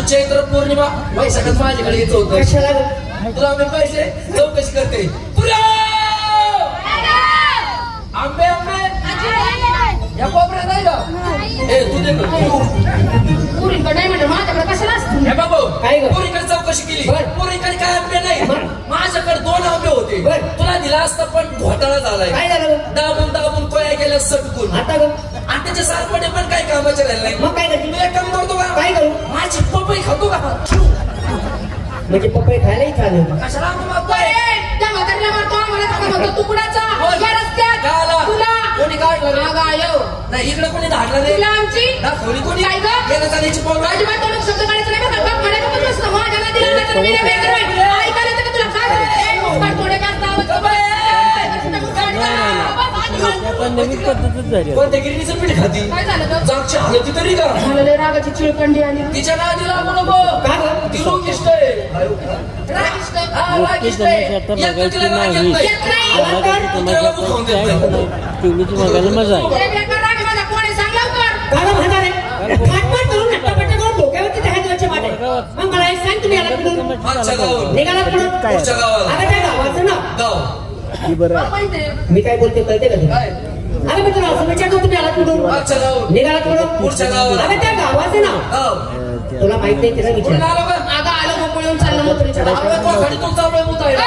चैत्र पौर्णिमा पैशाच माझ्याकडे येत होतं. कशाला तुला मी पैसे चौकशी करते. आंबे आंबे या कोपऱ्यात नाही का? ए तू दे पुरीकडे नाही म्हणलं माझ्याकडे कशाला असतं? हे बाबू काय ग? पुरीकडे चौकशी केली. पुरीकडे काय आंबे नाही. माझ्याकडे 2 आंबे होते. तुला दिला असता पण घोटाळा झालाय. काय झालं? दाबून दाबून कोया गेल्या सटकून. आता ग आणि त्याच्या सारपणे पण काही कामाचे राहिले नाही. मग काय करते? मी एक काम करतो का? काय करू? माझी पपई खातो का? म्हणजे पपई खायलाही चालेल. कशाला मागतोय? त्या म्हातारीला मारतो आम्हाला का म्हणतो तुकडाचा या रस्त्यात गाला तुला कोणी काढलं रे? गायो नाही इकडे कोणी धाडलं रे? तुला आमची दाखवली कोणी? काय ग? येणं जाण्याची पावलं. अजिबात तोंड शब्द काढायचं नाही बघा. बाप म्हणायचं पण नसतं. माझ्या नदीला नजर मिळेल वेगळं होईल. ऐकायला येतं का तुला? काय झालं? फार थोडे जास्त आवाज कोणत्या गिरणीचं पीठ खाती? काय झालं ग? जागची हालती तरी का? झालेलं रागाची चिळकंडी आली. तिच्या नादीला लागू नको. का ग? ती लोकिष्ट आहे. रागिष्ट. हा, रागिष्ट आहे. एकटं तिला राग येत नाही. येत नाही. कुत्र्याला तू खाऊन देत नाही. पिवळीची बघायला मजा आहे. हे बेकार राग आहे माझा. कोण आहे सांग लवकर. का ग म्हातारे? फाटफाट करून नट्टापट्टा करून डोक्यावरती दह्याचे वाटे. मग मला एक सांग, तुम्ही आला कुठून? मागच्या गावावर. निघाला कुठून? पुढच्या गावाला. अगं त्या गावाचं ना गाव. ही बरं आहे. माहितीये. मी काय बोलते कळते का तुला? काय? अगं मी तुला असं विचारतो, तुम्ही आला कुठून? मागच्या गावावर. निघाला कुठून? पुढच्या गावाला. अगं त्या गावाचं ना गाव. तुला माहित नाही तिला कुठून विचार. आलो का? अगं आलो मोकळून चाललो मथुरीच्या आलोय तो खाडीतून चाललोय मुतायला.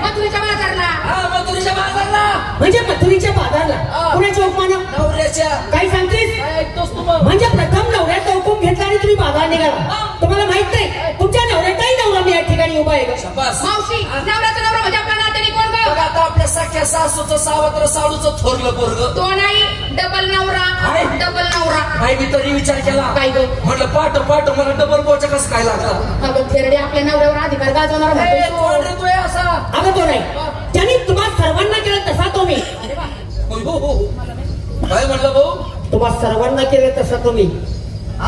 मथुरीच्या बाजारला. हा, मथुरीच्या बाजारला. म्हणजे मथुरीच्या बाजारला कुणाच्या उपमानं? नवऱ्याच्या. काय सांगतेस? काय ऐकतोस तू मग? म्हणजे प्रथम नवऱ्याचा हुकूम घेतला आणि तुम्ही बाजार निघाला. तुम्हाला माहित नाही तुमच्या नवऱ्याचाही नवरा मी या ठिकाणी उभा आहे का? शाबास. मावशी नवऱ्याचा नवरा म्हणजे आपल्या नात्याने कोण ग? बघ आता आपल्या सख्या सासूचं सावत्र साडूचं थोरलं पोरग. तो नाही डबल नवरा. आहे? डबल नवरा. नाही मी तरी विचार केला. काय ग? म्हटलं पाठ पाठ मला डबल पोचा कसं काय लागला? अगं थेरडे आपल्या नवऱ्यावर अधिकार गाजवणार ए, कोण म्हणतो. रे तू हे असा? अगं तो नाही, त्यांनी तुम्हा सर्वांना केलं तसा तो मी. हो, हो, हो. काय म्हणलं भाऊ? तुम्हा सर्वांना केलं तसा तो मी.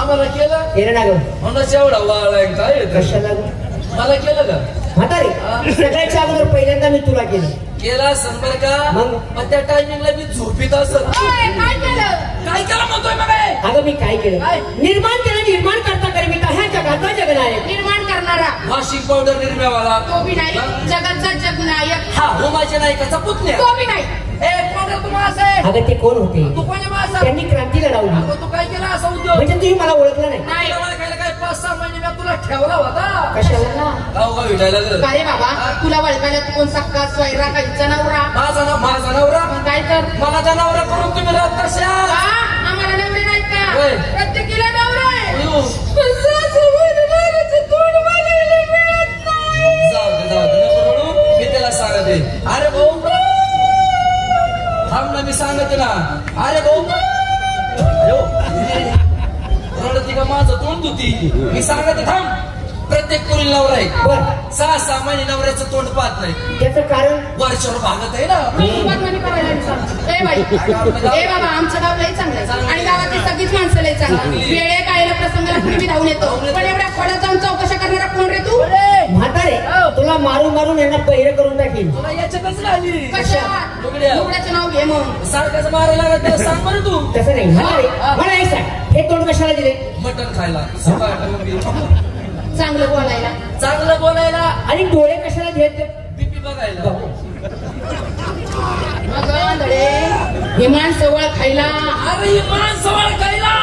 आम्हाला केलं केलं ना ग? म्हणून एवढा वाळाय काय येतं? कशाला ग? मला केलं का? म्हातारे सगळ्याच्या अगोदर पहिल्यांदा मी तुला केलं. केला संपर्क का? मग? मग त्या टायमिंगला मी झोपीत असत. ओय, काय केलं? काय केलं म्हणतोय मग हे? अगं मी काय केलं? काय? निर्माण केलं. निर्माण करता करे मी ह्या जगाचा जगनायक. निर्माण करणारा वॉशिंग पावडर निर्म्यावाला. तो बी नाही. जगाचा जगनायक हा होमाच्या नायकाचा पुतण्या. तो बी नाही. ए कोण रे तू माझा आहे? अगं ते कोण होते? तू कोणी माझा? त्यांनी क्रांती लढवली. अगं तू काय केला असा उद्योग? म्हणजे तुम्ही मला ओळखलं नाही. नाही. मला काय 5-6 महिने मी तुला ठेवला होता. कशाला? गाव भेटायला गेलं. अरे बाबा तुला वळखायला तू कोण सक्का स्वयरा काही जनावरा. माझा नवरा मग काय कर? मला जनावरा करून तुम्ही राहत कशा? आम्हाला नवरे नाहीत का? होय. प्रत्येकीला नवरा आहे. अयो. पण सासूबाईला नवऱ्याचं तोंड बघायला मिळत नाही. जाऊ दे नको रडू. मी त्याला सांगते. अरे भाऊ थांब ना, मी सांगते ना. अरे भाऊ रडती का? माझं तोंड धुती. मी सांगते थांब. प्रत्येक पोरी नवरा आहे. बर 6-6 महिने नवऱ्याचं तोंड पाहत नाही. त्याचं कारण? वर्षावर भागत आहे ना. बदनामी करायला सांग. ए बाई ए बाबा आमचं गाव लई चांगलं आहे आणि गावातली सगळीच माणसं लई चांगली. वेळे काळेला प्रसंगाला कुणी बी धावून येतो. पण एवढ्या खोड्यात जाऊन चौकशा करणारा कोण रे तू? म्हातारे तुला मारून मारून यांना पहिरे करून टाकील. तुला याच्यातच झाली. कशा लुगड्या. लुगड्याचं नाव घे मग. सारख्याच मारायला लागत त्याला सांग बरं तू. तसं नाही म्हातारे, मला एक सांग, हे तोंड कशाला दिले? मटण खायला सकाळ चांगलं बोलायला. चांगलं बोलायला आणि डोळे कशाला घेत? बीपी बघायला. अगं धडे हे माणसं वळ खायला. अरे ही माणसं खायला.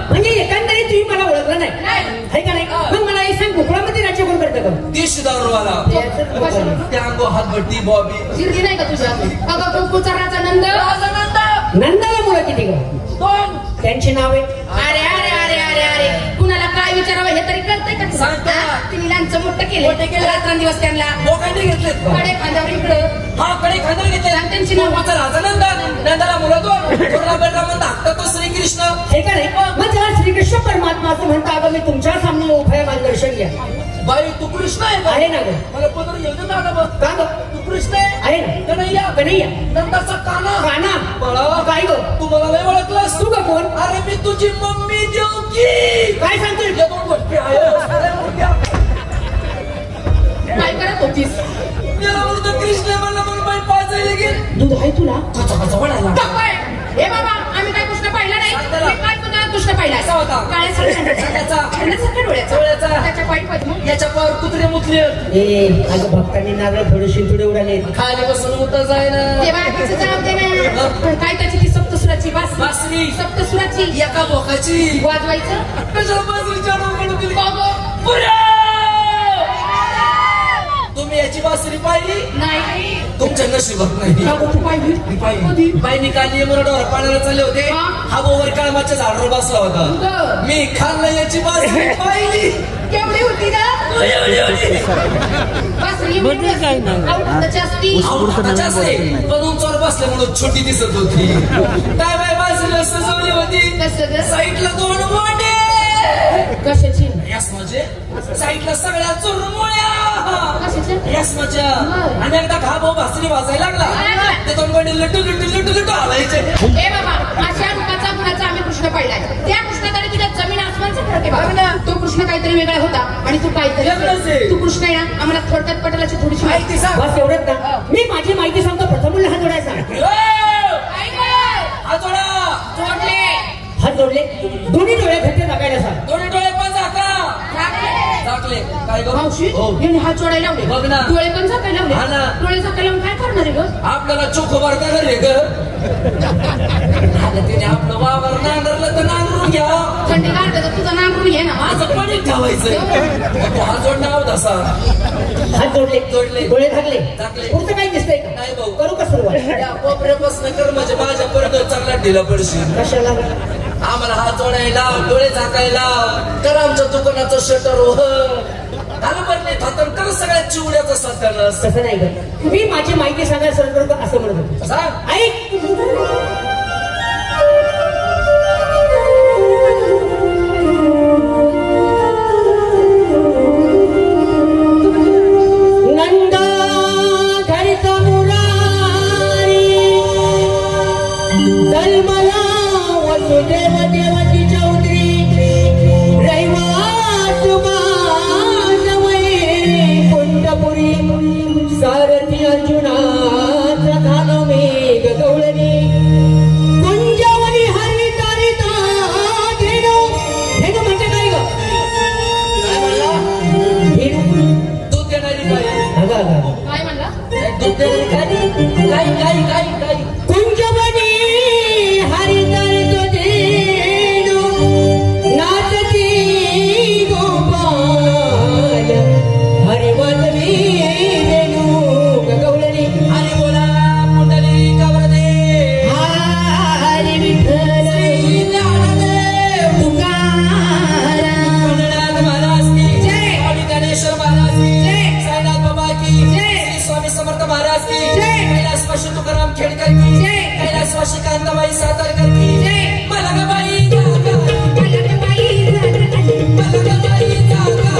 म्हणजे एकंदरीत तुम्ही मला ओळखलं नाही नाही. आहे का नाही? मग मला एक सांग, गोकुळामध्ये राज्य कोण करतं का? देशी दारूवाला. त्या अंगो हातभट्टी बॉबी. जिरगी नाही का तुझ्या? अगं कुकुचा राजा नंद. नंदाला मुलं किती ग? 2. त्यांची नावे? अरे अरे अरे अरे अरे कुणाला काय विचारावं हे तरी कळतंय का तुला? सांगतो ना. हा? तिने लहानचं मोठं मोठं केलं केलं. रात्रंदिवस त्यांना बोकांडी घेतलेत. कडे खांद्यावर इकडं. हा कडे खांदर घेतले. सांग त्यांची नाव. माझा राजा नंदाला मुलं 2. थोरला बलराम धाकटा तो श्रीकृष्ण. हे का नाही? मग जेव्हा श्रीकृष्ण परमात्मा असं म्हणता, अगं मी तुमच्या सामने उभय मार्गदर्शन घ्या. बाई तू कृष्ण आहे का? आहे ना ग? मला पदर येऊ दे दादा बघ. का ग? तू कृष्ण आहे. आहे ना? कन्हैया. कन्हैया. नंदाचा काना. काना. बळा. काय ग? तू मला नाही ओळखलास. तू का कोण? अरे मी तुझी मम्मी देवकी. काय सांगतोय? या 2 गोष्टी आहेत. काय करत होतीस? त्याला म्हणतो कृष्ण म्हणलं म्हणून बाई पाजायला गेल. दूध आहे तुला? कचा वडायला. काय? हे बाबा आम्ही काय कृष्ण पाहिला नाही. सांग त्याला. मी काय तुझा कृष्ण पाहिला? कसा होता? काळ्यासारखा कशाचा? डोळ्याचा. डोळ्याचा. आहेत मग? याच्या पावर कुत्रे मुतले ए अगं भक्तांनी नारळ थोडे शिंतुडे उडाले खाली बसून उतर जाय ना ते बाकीचं जाऊ दे ना. पण काय त्याची ती सप्तसुराची बासरी. सप्तसुराची एका बोकाची वाजवायचं. कशाला बासरीच्या डोक्याला दिली? बाबा. पुऱ्या! तुम्ही याची बासरी पाहिली नाही. तुमच्या नशिबात नाही बाबा, तू पाहिली? बाईनी काली मुरडोर पाण्याला चालले होते हा. हा बोवर काळमाच्या झाडावर बसला होता बरं. मी खाल्लं याची बासरी पाहिली केवढी होती ना बासरी? बदल काय नाही. आवडताची असती. हाताची असते, पण उंचावर बसल्यामुळे छोटी दिसत होती काय बाय बासरीला सजवली होती कसं ग? साईडला 2 मोठे कशाची? म्हणजे साईडला सगळ्या चुरमुळ्या कशाच्या? यस्माच्या बरं. आणि एकदा खा भाऊ भासरी वाजायला लागला ते 2 गोंडे लटू लटू लटू लटू हलायचे ए बाबा, अशा रूपाचा गुणाचा आम्ही कृष्ण पाळलाय. त्या कृष्णाकडे तुझ्या जमीन आसमानचा फरक आहे बाबा. तो कृष्ण काहीतरी वेगळा होता आणि तू वेगळाच आहे. काहीतरी. तू कृष्ण आहे ना, आम्हाला थोडक्यात पटेलाची थोडीशी माहिती सांग बस एवढंच ना. मी माझी माहिती सांगतो. प्रथम हात जोडायचा. हा जोडा जोडले. हात जोडले. दोन्ही डोळे घट्ट दाबायला सांग. दोन्ही डोळे पण झाका झाकले काय गं? मावशी हो. यांनी हात जोडायला लावले. बघ ना. डोळे पण झाकायला हा ना. लावले. डोळे झाकायला लावून काय करणार आहे ग? आपल्याला चोखोबार का रे ग तिने आपलं वावर नांगरलं तर नांगरून घ्या थंडी लागते तर तुझं नाम घे ना. माझं पाणी ठेवायचं तू हा जोड नाव तसा हात जोडले. जोडले. डोळे झाकले. झाकले. पुढचं काही दिसतंय का? नाही भाऊ. करू का सुरुवात? या कोपऱ्यापासून कर म्हणजे माझ्या पर्यंत चांगला ढिला पडशील कशाला? आम्हाला हात जोडायला डोळे झाकायला कर आमच्या दुकानाचं शटर घालू पण नाही थातन कर सगळ्या चिवड्याचं सत्यानस तसं नाही ग. मी माझी माहिती सांगायला सुरू करतो असं म्हणत होतो. सांग ऐक. नंदा घरचा मुरारी जन्मला वसुदेव देवाची चौधरी रहिवास कुंडपुरी सारथी अर्जुनाचा झालो मेघ गवळणी कुंजवनी हरी तारिता धेनु धेनु म्हणजे काय ग? काय म्हणला धेनु दूध देणारी बाई अगं अगं काय म्हणला? दूध देणारी काय कुंजवनी हरी तारिता धेनु नाचती गोपाल हरी वाजवी धेनु गवळणी हरी बोला पुंडली कवरदे हरी विठ्ठल ज्ञानदेव तुकाराम मंडळात महाराज की जय. स्वामी ज्ञानेश्वर महाराज की जय. साईनाथ बाबा की जय. श्री स्वामी समर्थ महाराज की जय. कैलासवासी तुकाराम खेडकर की जय. कैलासवासी कांताबाई सातारकर की जय. मलकाबाई जागा मलकाबाई जागा आली. मलकाबाई जागा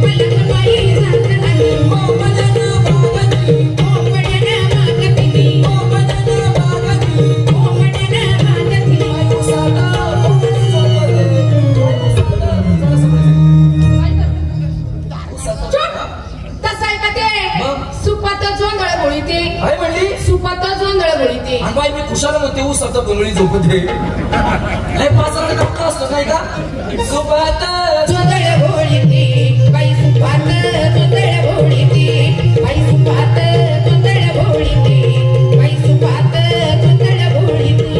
मलकाबाई जागा आली. ओ मदना बागती ओ मडना मागती. ओ मदना बागती ओ मडना मागती. तसं आहे का ते? मग? सुपात जोंधळ बोळीते. काय म्हणली सुपात जोंधळ बोळीते. आणि बाई मी खुशाला म्हणते ऊसात बोंगळी झोपते लय पाचराला धक्का असतो नाही का सुपात जोंधळ बोळीते. बाई सुपात जोंधळ बोळीते. बाई सुपात जोंधळ बोळीते. बाई सुपात जोंधळ बोळीते.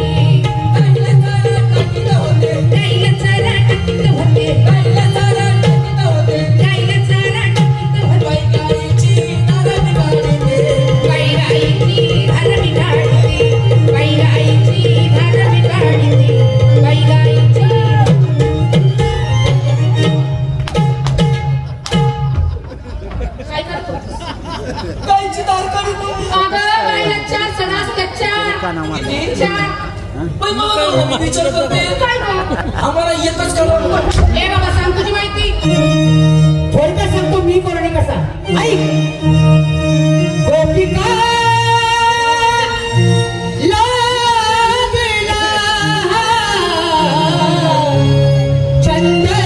काहीला चारा टाकीत होते गाईला चारा टाकीत होते. काहीला चारा टाकीत होते गाईला चारा टाकीत होते. बाई गाईची नारळ काढते बाई गाईची धार मिठाडीते. बाई गाईची धार मिठाडीते. बाई गाईची काय करतो? गाईची दार काढीत अगं बाईला 4 सणा असतात. 4 पण मग विचार करते काय गं? आम्हाला एकच कळलं ए बाबा सांग तुझी माहिती. थोडक्यात सांगतो मी कोण आणि कसा. ऐक. गोपिका लागला चंद्रा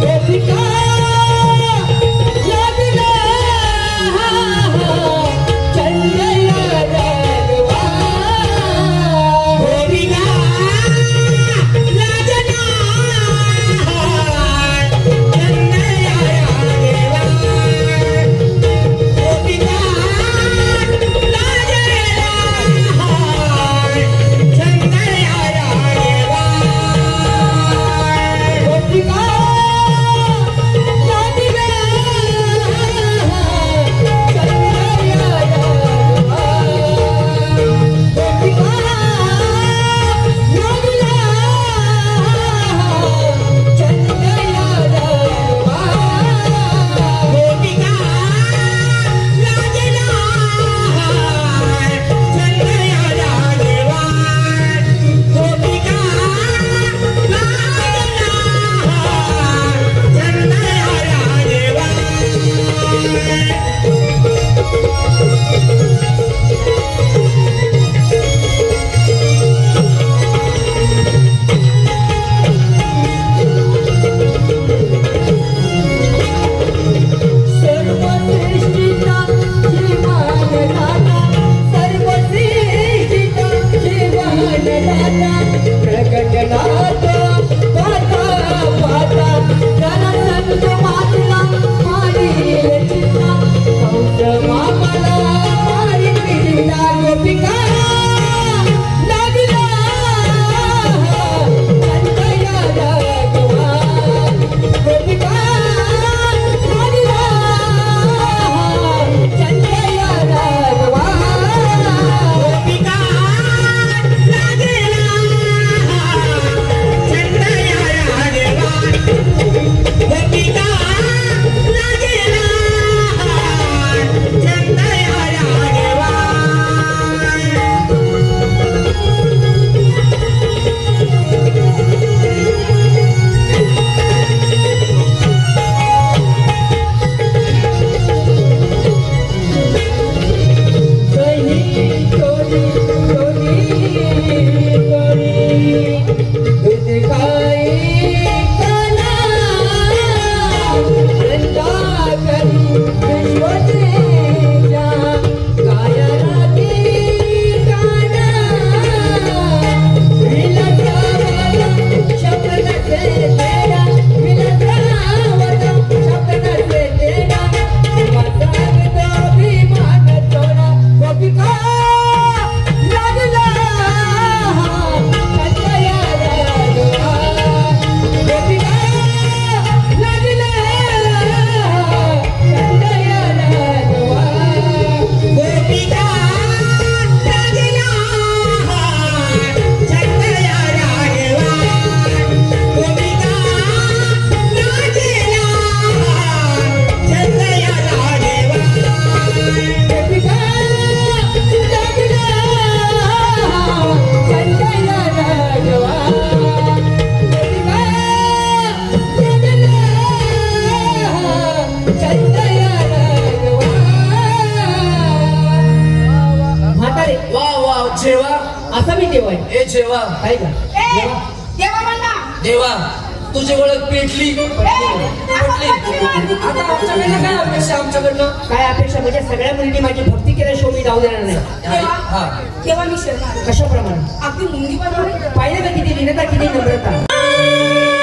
गोपिका लागला चंद्रा गोपिका लागला ए जेवा आहे का देवा म्हणला देवा तुझी ओळख पेटली आता आमच्याकडनं काय अपेक्षा आमच्याकडनं काय अपेक्षा म्हणजे सगळ्या मुलींनी माझी भक्ती केल्याशिवाय मी जाऊ देणार नाही हा तेव्हा मी शरणार कशाप्रमाणे अगदी मुंगी बनवली पाहिलं का किती विनता किती नम्रता